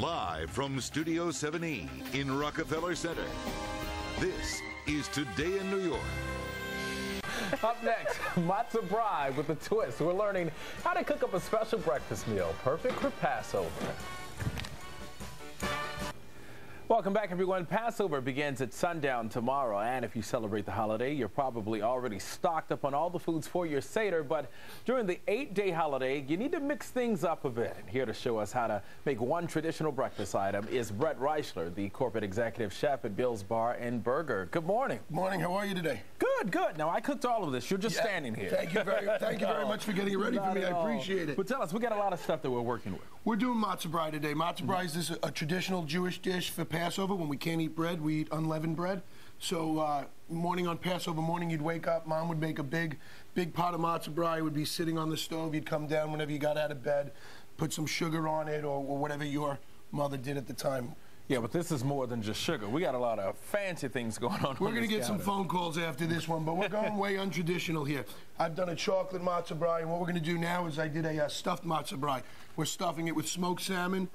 Live from Studio 7E in Rockefeller Center, this is Today in New York. Up next, matzo brie with a twist. We're learning how to cook up a special breakfast meal, perfect for Passover. Welcome back, everyone. Passover begins at sundown tomorrow, and if you celebrate the holiday, you're probably already stocked up on all the foods for your Seder, but during the 8-day holiday, you need to mix things up a bit. And here to show us how to make one traditional breakfast item is Brett Reichler, the corporate executive chef at Bill's Bar and Burger. Good morning. Good morning. How are you today? Good, good. Now, I cooked all of this. You're just standing here. Thank you very much for getting it ready for me. I appreciate it. But tell us, we got a lot of stuff that we're working with. We're doing matzo brie today. Matzo brie is a traditional Jewish dish for Passover. When we can't eat bread, we eat unleavened bread. So morning on Passover morning, you'd wake up, Mom would make a big pot of matzo brie. It would be sitting on the stove. You'd come down whenever you got out of bed, put some sugar on it or whatever your mother did at the time. Yeah, but this is more than just sugar. We got a lot of fancy things going on. We're going to get some phone calls after this one, but we're going way untraditional here. I've done a chocolate matzo brie, and what we're going to do now is I did a stuffed matzo brie. We're stuffing it with smoked salmon,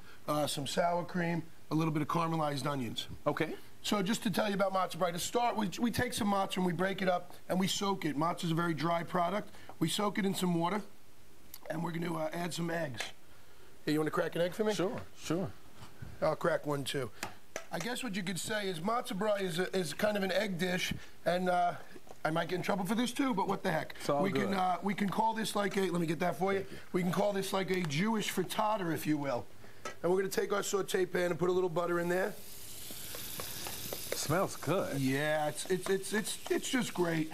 some sour cream, a little bit of caramelized onions. Okay. So just to tell you about matzo brie, to start, we take some matzo and we break it up and we soak it. Matzo is a very dry product. We soak it in some water, and we're going to add some eggs. Hey, you want to crack an egg for me? Sure, sure. I'll crack one too. I guess what you could say is matzo brie is kind of an egg dish, and I might get in trouble for this too, but what the heck? It's all good. We can call this like a, let me get that for you. We can call this like a Jewish frittata, if you will. And we're going to take our saute pan and put a little butter in there. Smells good. Yeah, it's just great.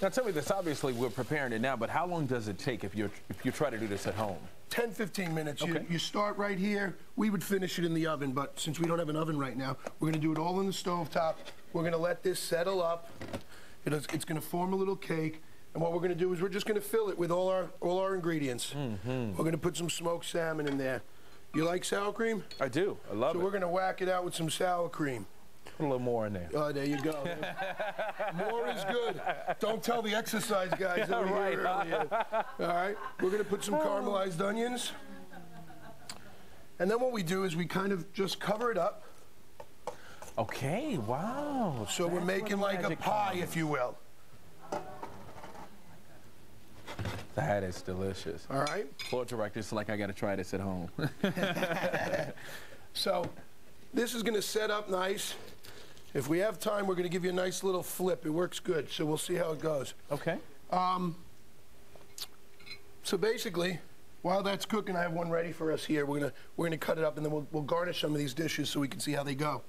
Now tell me this, obviously we're preparing it now, but how long does it take if you try to do this at home? 10-15 minutes. Okay. You start right here. We would finish it in the oven, but since we don't have an oven right now, we're going to do it all on the stove top. We're going to let this settle up. It's going to form a little cake, and what we're going to do is we're just going to fill it with all our ingredients. We're going to put some smoked salmon in there. You like sour cream? I do. I love it. So we're going to whack it out with some sour cream. Put a little more in there. Oh, there you go. More is good. Don't tell the exercise guys over here earlier. All right, we're going to put some caramelized onions. And then what we do is we kind of just cover it up. Okay, wow. So we're making like a pie, if you will. That is delicious. All right. Floor directors, like I got to try this at home. So this is going to set up nice. If we have time, we're going to give you a nice little flip. It works good, so we'll see how it goes. Okay. So basically, while that's cooking, I have one ready for us here. We're gonna cut it up, and then we'll garnish some of these dishes so we can see how they go.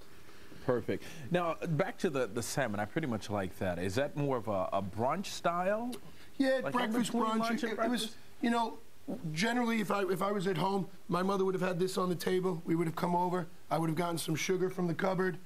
Perfect. Now, back to the salmon. I pretty much like that. Is that more of a brunch style? Yeah, like breakfast brunch. It was, you know, generally, if I was at home, my mother would have had this on the table. We would have come over. I would have gotten some sugar from the cupboard,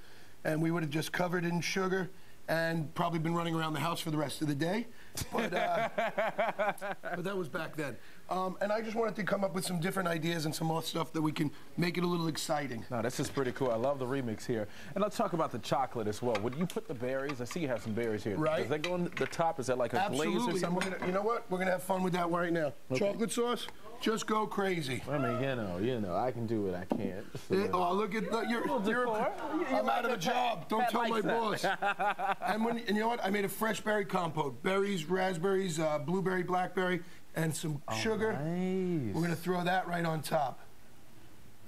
and we would have just covered it in sugar and probably been running around the house for the rest of the day. But, but that was back then. And I just wanted to come up with some different ideas and some more stuff that we can make it a little exciting. No, this is pretty cool. I love the remix here. And let's talk about the chocolate as well. Would you put the berries? I see you have some berries here. Right. Does that go on the top? Is that like a Absolutely. glaze or something? You know what? We're going to have fun with that right now. Okay. Chocolate sauce, just go crazy. I mean, you know, I can do it. I can't. Oh, look at that. I'm out of a job. Don't tell my boss. And you know what? I made a fresh berry compote. Berries, raspberries, blueberry, blackberry, and some sugar. Nice. We're going to throw that right on top.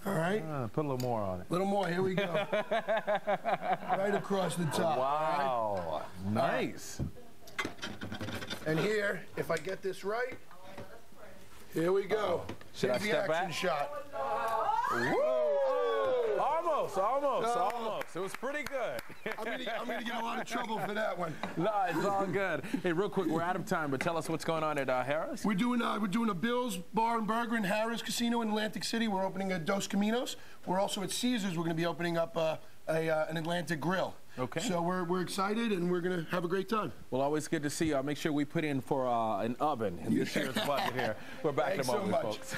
All right? Put a little more on it. A little more. Here we go. Right across the top. Wow. Right? Nice. And here, if I get this right, here we go. Should Here's I step the action back? shot. Whoa. Almost. It was pretty good. I'm gonna get a lot of trouble for that one. No, it's all good. Hey, real quick, we're out of time, but tell us what's going on at Harris. We're doing a Bill's Bar and Burger in Harris Casino in Atlantic City. We're opening at Dos Caminos. We're also at Caesars. We're going to be opening up an Atlantic grill. Okay. So we're excited, and we're going to have a great time. Well, always good to see you. I'll make sure we put in for an oven in this year's budget here. We're back tomorrow, folks.